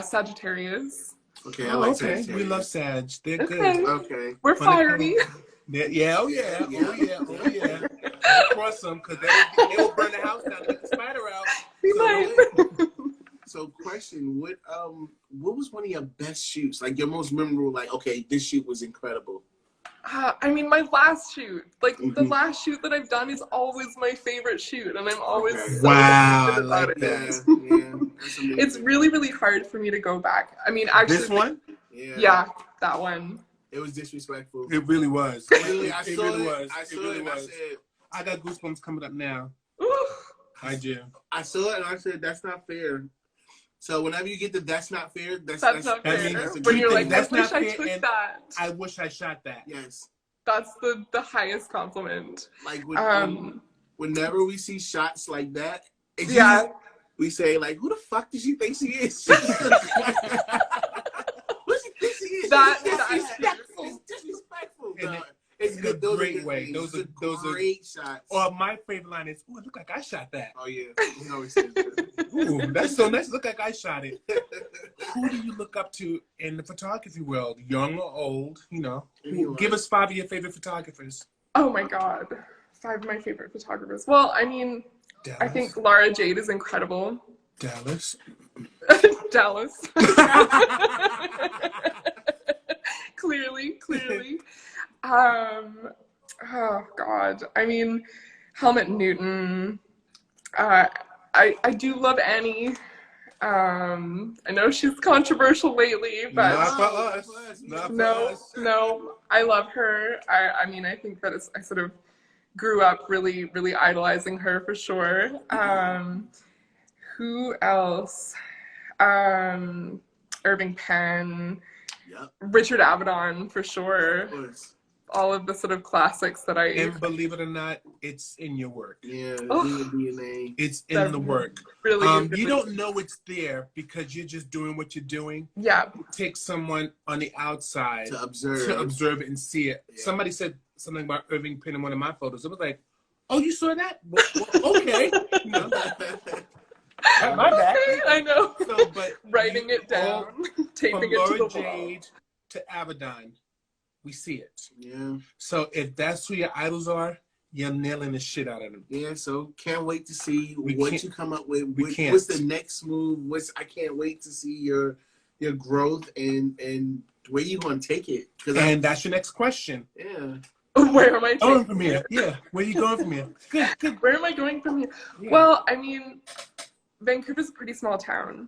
Sagittarius.
Okay, I like
okay.
Sagittarius.
We love Sag. They're
Okay.
good.
Okay.
We're fiery.
Yeah, oh yeah, oh yeah, oh yeah. Don't cross them because they will burn the house down and get the spider out.
We might.
So question, what was one of your best shoots? Like your most memorable, like, okay, this shoot was incredible.
I mean, my last shoot, like the last shoot that I've done is always my favorite shoot, and I'm always so excited about it.
Yeah,
It's really, really hard for me to go back. I mean, actually,
This one?
Yeah, that one.
It was disrespectful.
It really was.
Really, I
It
saw
really
it.
was.
I
It
saw
really
it and I
was.
said,
I got goosebumps coming up now.
Ooh.
I do.
I saw it and I said, that's not fair. So whenever you get the that's not fair, that's
Not
I
fair.
mean, that's a
When
good
you're
thing.
like,
That's
I wish
not
I
fair,
took
and
that.
I wish I shot that.
yes.
That's the highest compliment.
Like whenever we see shots like that, it's
Yeah.
we say like, who the fuck does she think she is? Who she think she is?
That's
disrespectful. It's disrespectful.
And
No,
it's in a
those are
great
good
way.
things.
Those are
great shots.
Or my favorite line is, "Oh, it look like I shot that."
Oh yeah, he always says that.
Ooh, that's so nice. Look like I shot it. Who do you look up to in the photography world, young or old? You know, give us 5 of your favorite photographers.
Oh my God. 5 of my favorite photographers. Well, I mean,
Dallas.
I think Laura Jade is incredible.
Dallas.
Dallas. Clearly. Oh God. I mean, Helmut Newton. I do love Annie. I know she's controversial lately, but
Not for us. Not for us.
no, I love her. I mean, I think that I sort of grew up really, really idolizing her for sure. Who else? Irving Penn, Richard Avedon for sure. All of the sort of classics that
And believe it or not, it's in your work.
Yeah,
Oh.
DNA.
It's in the work.
Really,
You don't know it's there because you're just doing what you're doing.
Yeah.
Take someone on the outside
To observe
it and see it.
Yeah.
Somebody said something about Irving Penn in one of my photos. It was like, "Oh, you saw that? Well, okay." You know? My bad.
Okay, I know.
So, but
Writing it down, taping
from
it to
Laura
the wall.
Jade to Avedon, we see it.
Yeah.
So if that's who your idols are, you're nailing the shit out of them.
Yeah, so can't wait to see
We
what
can't-
you come up with.
we can't.
What's the next move? I can't wait to see your growth and where you gonna take it.
And that's your next question.
Yeah.
Where am I
Going
taking
from here. Yeah. Where you going from here? Good.
Where am I going from here?
Yeah.
Well, I mean, Vancouver's a pretty small town.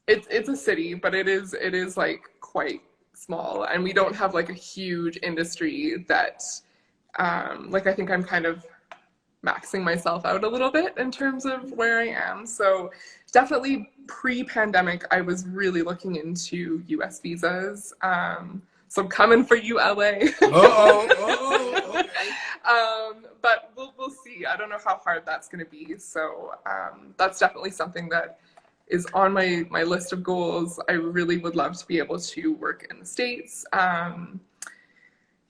It's a city, but it is like quite small, and we don't have like a huge industry that like I think I'm kind of maxing myself out a little bit in terms of where I am. So definitely pre-pandemic, I was really looking into US visas. So I'm coming for you, LA.
Okay.
But we'll see. I don't know how hard that's going to be. So that's definitely something that is on my list of goals. I really would love to be able to work in the States.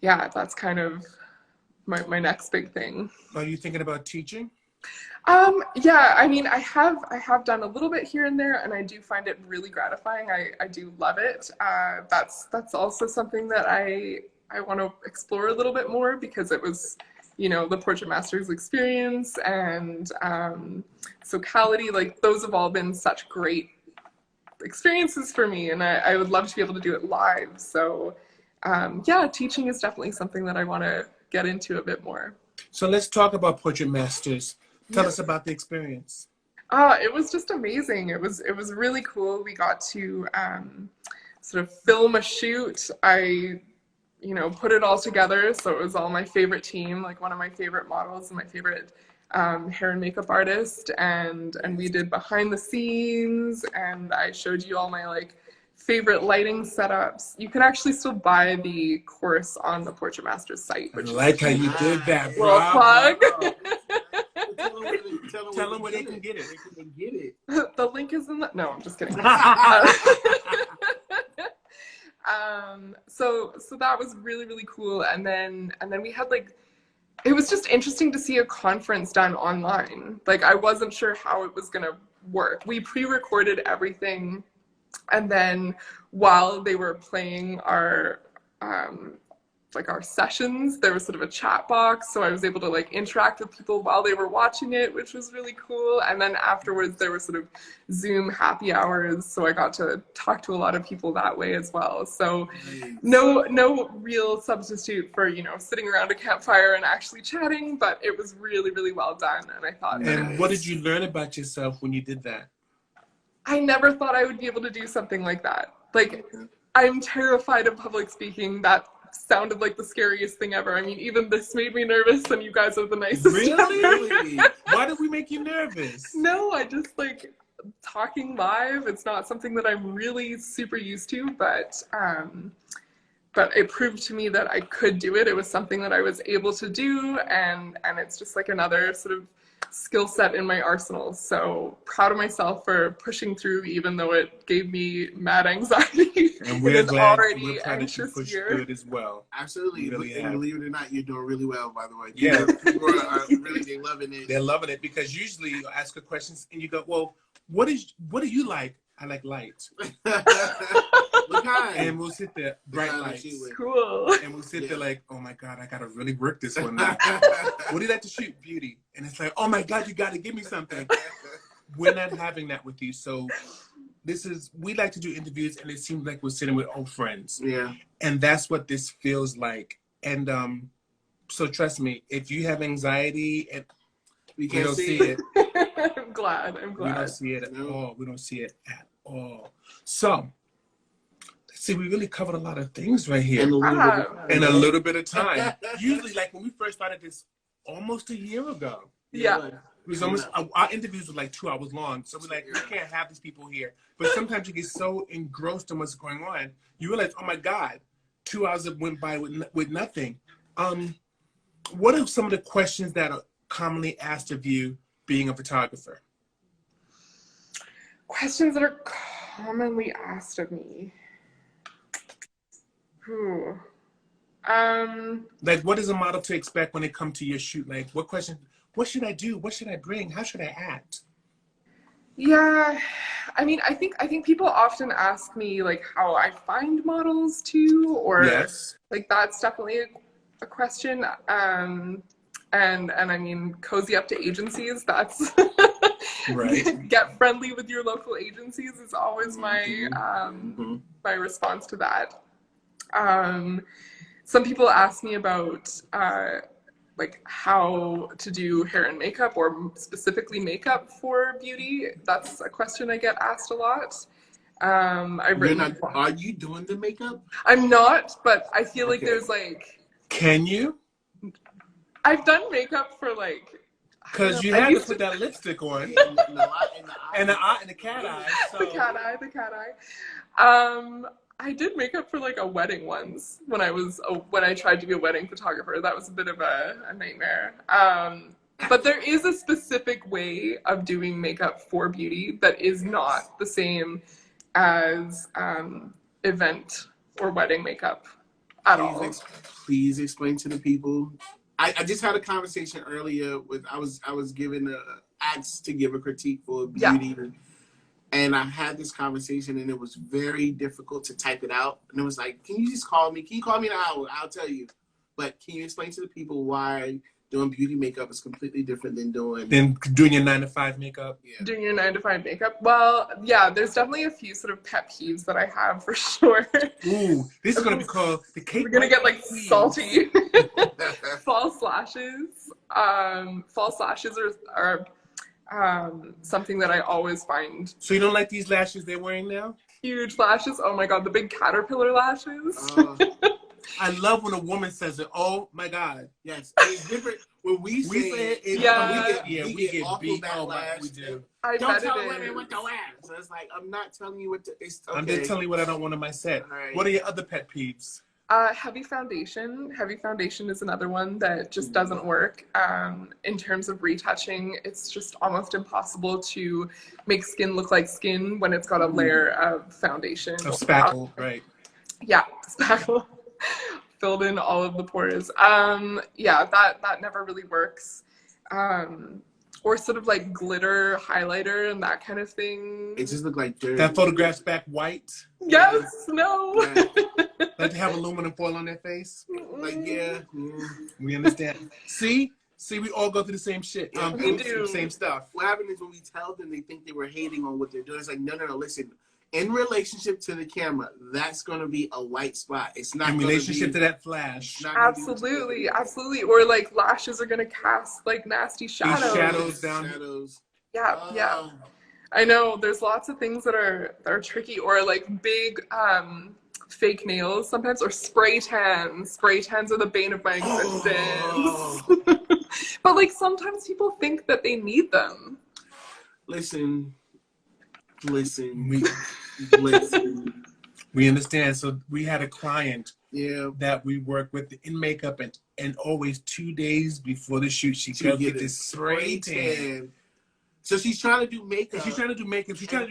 Yeah, that's kind of my next big thing.
Are you thinking about teaching?
Yeah, I mean, I have done a little bit here and there, and I do find it really gratifying. I do love it. That's also something that want to explore a little bit more, because it was, you know, the Portrait Masters experience and Socality, like those have all been such great experiences for me, and I would love to be able to do it live. So yeah, teaching is definitely something that I want to get into a bit more.
So let's talk about Portrait Masters. Tell us about the experience.
It was just amazing. It was really cool. We got to sort of film a shoot. I, you know, put it all together. So it was all my favorite team, like one of my favorite models and my favorite hair and makeup artist. And we did behind the scenes, and I showed you all my like favorite lighting setups. You can actually still buy the course on the Portrait Masters site.
I like how you did that, bro.
Little plug.
Tell them where they can get it.
The link is in the... No, I'm just kidding. So that was really, really cool. And then we had like, it was just interesting to see a conference done online. Like, I wasn't sure how it was gonna work. We pre-recorded everything, and then while they were playing our like our sessions, there was sort of a chat box, so I was able to like interact with people while they were watching it, which was really cool. And then afterwards there were sort of Zoom happy hours, so I got to talk to a lot of people that way as well. So no real substitute for, you know, sitting around a campfire and actually chatting, but it was really, really well done. And I thought,
and what did you learn about yourself when you did that?
I never thought I would be able to do something like that. Like, I'm terrified of public speaking. That sounded like the scariest thing ever. I mean, even this made me nervous, and you guys are the nicest.
Really? Why did we make you nervous?
No, I just like talking live. It's not something that I'm really super used to, but it proved to me that I could do it. It was something that I was able to do, and it's just like another sort of skill set in my arsenal. So proud of myself for pushing through, even though it gave me mad anxiety.
And we're glad
already
we're proud that you pushed through it as well.
Absolutely.
Really
and believe it or not, you're doing really well, by the way.
Yeah.
People are really, they're loving it.
They're loving it, because usually you ask her questions and you go, well, what do you like? I like light.
Look high.
And we'll sit there, bright lights.
Cool.
And we'll sit there like, oh my God, I gotta really work this one now. What do you like to shoot? Beauty. And it's like, oh my God, you gotta give me something. We're not having that with you. So we like to do interviews, and it seems like we're sitting with old friends.
Yeah.
And that's what this feels like. And so trust me, if you have anxiety, and
we
don't see it.
I'm glad.
We don't see it at all. We don't see it at all. So, let's see, we really covered a lot of things right here. In a little bit of time. Usually, like when we first started this almost a year ago.
Yeah.
It was almost, our interviews were like 2 hours long. So we're like, we can't have these people here. But sometimes you get so engrossed in what's going on, you realize, oh my God, 2 hours went by with nothing. What are some of the questions that are commonly asked of you being a photographer?
Questions that are commonly asked of me.
Like, what is a model to expect when they come to your shoot? Like, what question? What should I do? What should I bring? How should I act?
Yeah, I mean, I think people often ask me like how I find models too, or
yes,
like that's definitely a question. And I mean, cozy up to agencies. That's
right.
Get friendly with your local agencies is always my my response to that. Some people ask me about like how to do hair and makeup, or specifically makeup for beauty. That's a question I get asked a lot.
Are you doing the makeup?
I'm not, but I feel like there's like.
Can you?
I've done makeup for like.
Because you had to put that lipstick on. And the eye and the cat eye. So.
The cat eye. I did makeup for like a wedding once when I tried to be a wedding photographer. That was a bit of a nightmare. But there is a specific way of doing makeup for beauty that is not the same as event or wedding makeup at all.
Please explain to the people. I just had a conversation earlier with I was given asked to give a critique for beauty, And I had this conversation, and it was very difficult to type it out. And it was like, can you just call me? Can you call me in an hour? I'll tell you. But can you explain to the people why doing beauty makeup is completely different than doing
your 9-to-5 makeup?
Yeah.
Doing your 9-to-5 makeup? Well, yeah, there's definitely a few sort of pet peeves that I have for sure.
Ooh, this is going to be called the Kate
We're gonna
Whyte
get like
peeves.
salty. False lashes. False lashes are something that I always find.
So you don't like these lashes they're wearing now?
Huge lashes. Oh my god, the big caterpillar lashes.
I love when a woman says it. Oh my god.
Yes, it's different when we say it. We get awful
beat.
backlash.
We do.
I
Don't
bet
tell
it
women
is.
what to wear. So it's like, I'm not telling you what to. It's okay.
I'm just telling you what I don't want on my set.
Right.
What are your other pet peeves?
Heavy foundation. Heavy foundation is another one that just doesn't work. In terms of retouching, it's just almost impossible to make skin look like skin when it's got a layer of foundation.
Of spackle, right.
Yeah, spackle. Filled in all of the pores. Yeah, that never really works. Or sort of like glitter highlighter and that kind of thing.
It just looked like dirt.
That photographs back white.
Yes, no.
Yeah.
Like to have aluminum foil on their face.
Like, yeah.
We understand. See, we all go through the same shit.
We do.
Same stuff.
What happened is when we tell them, they think they were hating on what they're doing. It's like, no, listen. In relationship to the camera, that's going to be a white spot. It's not
in
gonna
relationship
be,
to that flash.
Absolutely. Or like lashes are gonna cast like nasty shadows.
These shadows down.
Shadows.
Yeah. I know there's lots of things that are tricky, or like big fake nails sometimes, or spray tans. Spray tans are the bane of my existence. But like sometimes people think that they need them.
Listen.
We understand. So we had a client
Yeah.
that we work with in makeup, and always 2 days before the shoot, she goes get this spray tan.
So she's trying to do makeup.
She's trying to do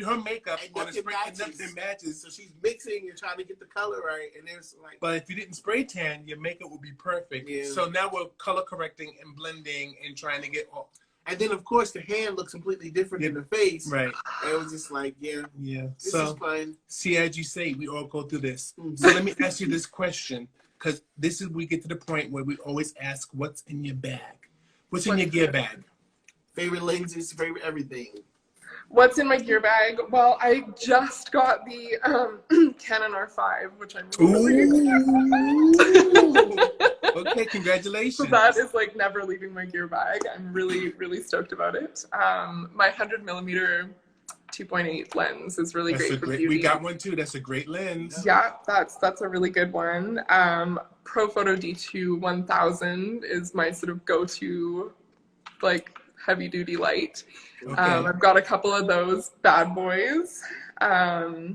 her makeup on a spray, and nothing matches.
So she's mixing and trying to get the color right, and it's like.
But if you didn't spray tan, your makeup would be perfect.
Yeah.
So now we're color correcting and blending and trying to get all.
And then, of course, the hand looks completely different than the face.
Right.
And it was just like, yeah. This is fun.
See, as you say, we all go through this.
Mm-hmm.
So let me ask you this question, because we get to the point where we always ask, what's in your bag? What's in your gear bag? Favorite
lenses, favorite everything.
What's in my gear bag? Well, I just got the Canon R5, which I'm really excited about.
Okay, congratulations.
So that is like never leaving my gear bag. I'm really, really stoked about it. My 100mm 2.8 lens is really great for beauty.
We got one too. That's a great lens.
Yeah, that's a really good one. Photo D2 1000 is my sort of go-to, like, heavy duty light.
Okay.
I've got a couple of those bad boys. My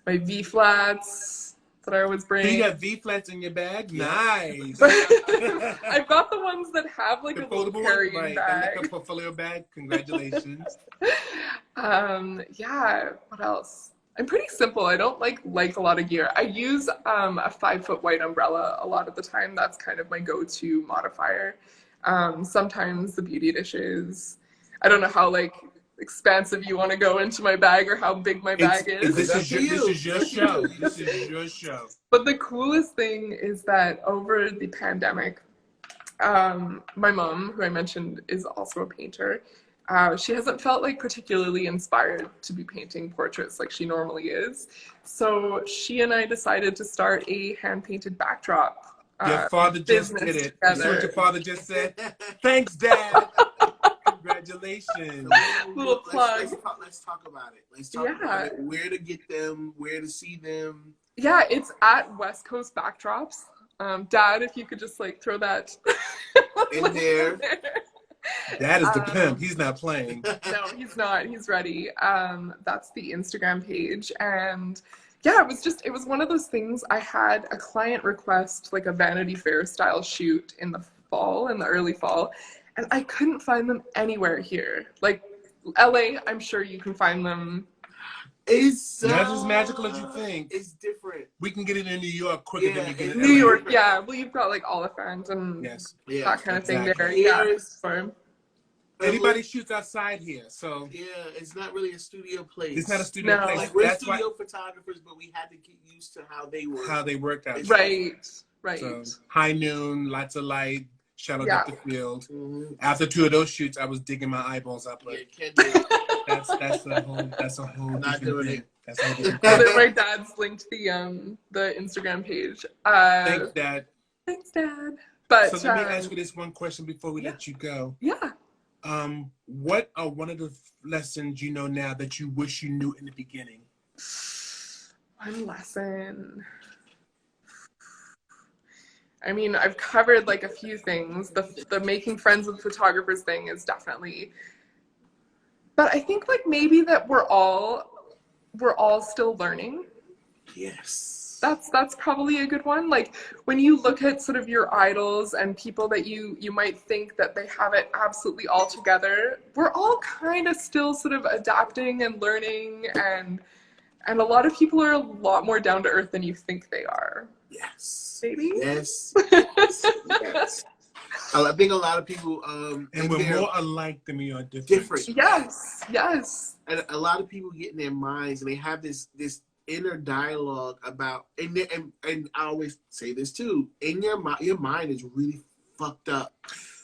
V-flats that I always bring.
So you got V-flats in your bag? Yeah. Nice.
I've got the ones that have like a little carrying bag.
Like a portfolio bag. Congratulations.
Yeah, what else? I'm pretty simple. I don't like a lot of gear. I use a 5-foot white umbrella a lot of the time. That's kind of my go-to modifier. Sometimes the beauty dishes. I don't know how like expansive you want to go into my bag or how big my bag is.
This is your show. This is your show.
But the coolest thing is that over the pandemic, my mom, who I mentioned is also a painter, she hasn't felt like particularly inspired to be painting portraits like she normally is. So she and I decided to start a hand-painted backdrop.
Your father just did it. You see what your father just said? Thanks, Dad. Congratulations.
Little plug.
Let's talk about it. Let's talk about it. Where to get them, where to see them.
Yeah, it's at West Coast Backdrops. Dad, if you could just like throw that
in there.
That is the pimp. He's not playing.
No, he's not. He's ready. That's the Instagram page. And yeah, it was one of those things. I had a client request like a Vanity Fair style shoot in the early fall. And I couldn't find them anywhere here. Like LA, I'm sure you can find them.
It's
not as magical as you think.
It's different.
We can get it in New York quicker than we get it in
New York, yeah. Well, you've got like Oliphant and that kind of thing there. Yeah. So
Anybody shoots outside here, so
yeah, it's not really a studio place.
it's not a studio
No.
place.
Like we're
That's
studio photographers, but we had to get used to how they work.
how they work out.
Right. Right.
So high noon, lots of light, shadow
Yeah.
depth of field.
Mhm.
After 2 of those shoots, I was digging my eyeballs up, but
Yeah, can't do it.
that's a whole
Not
different
doing
thing.
it.
That's a whole different
Now
thing.
that my dad's linked the Instagram page.
Thanks, Dad.
Thanks, Dad. But
So let me ask you this one question before we
yeah.
let you go.
Yeah.
What are one of the lessons you know now that you wish you knew in the beginning?
One lesson. I mean, I've covered like a few things. The making friends with photographers thing is definitely. But I think like maybe that we're all still learning.
Yes.
That's probably a good one. Like when you look at sort of your idols and people that you might think that they have it absolutely all together, we're all kind of still sort of adapting and learning, and a lot of people are a lot more down to earth than you think they are.
Yes.
Maybe?
Yes. Yes. I think a lot of people
And we're more alike than we are different.
Yes. Yes.
And a lot of people get in their minds and they have this inner dialogue about, and I always say this too, in your mind is really fucked up.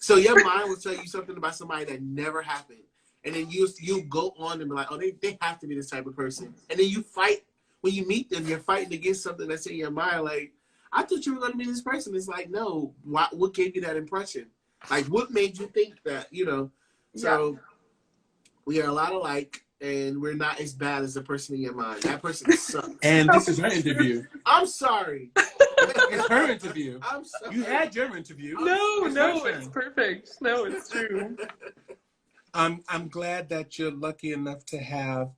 So your mind will tell you something about somebody that never happened. And then you go on and be like, oh, they have to be this type of person. And then you fight, when you meet them, you're fighting against something that's in your mind. Like, I thought you were going to be this person. It's like, no, what gave you that impression? Like, what made you think that, you know? So we are a lot alike. And we're not as bad as the person in your mind. That person sucks.
And this is her interview.
I'm sorry.
It's her interview.
I'm sorry.
You had your interview.
No,
It's
no,
her
it's
turn.
perfect. No, it's true.
I'm glad that you're lucky enough to have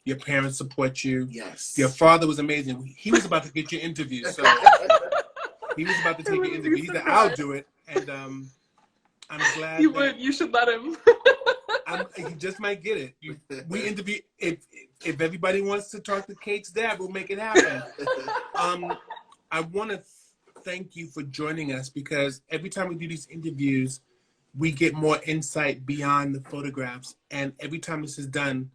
your parents support you.
Yes.
Your father was amazing. He was about to get your interview, so he was about to take your interview. He said, "I'll do it," and I'm glad
You would. You should let him.
you just might get it. We interview if everybody wants to talk to Kate's dad, we'll make it happen. I want to thank you for joining us, because every time we do these interviews, we get more insight beyond the photographs, and every time this is done,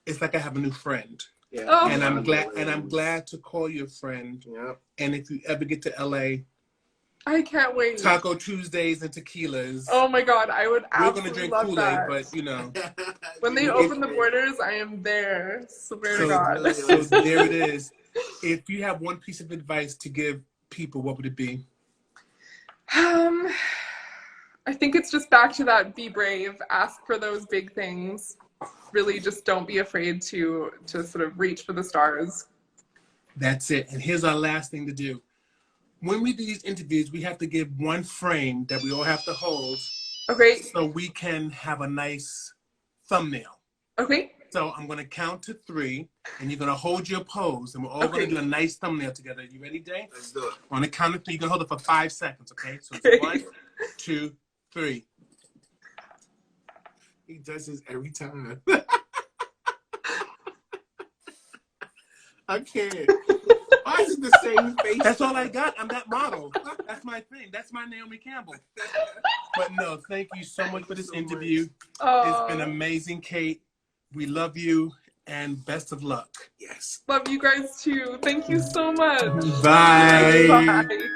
it's like I have a new friend.
Yeah.
Oh.
And I'm glad to call you a friend.
Yep.
And if you ever get to LA,
I can't wait.
Taco Tuesdays and tequilas.
Oh my God, I would
We're
absolutely
gonna drink
love
Kool-Aid,
that.
but you know.
When they open the borders, I am there. Swear to God.
So there it is. If you have one piece of advice to give people, what would it be?
I think it's just back to that: be brave, ask for those big things. Really, just don't be afraid to sort of reach for the stars.
That's it. And here's our last thing to do. When we do these interviews, we have to give one frame that we all have to hold.
Okay.
So we can have a nice thumbnail.
Okay.
So I'm going to count to 3, and you're going to hold your pose, and we're all going to do a nice thumbnail together. You ready, Jay?
Let's do it.
On the count of 3, you can hold it for 5 seconds, okay? So
Okay.
it's 1, 2, 3.
He does this every time. I can't. Why is it the same face?
That's all I got. I'm that model. That's my thing. That's my Naomi Campbell. But no, thank you so much for this interview. It's been amazing, Kate. We love you, and best of luck.
Yes.
Love you guys too. Thank you so much.
Bye.
Bye.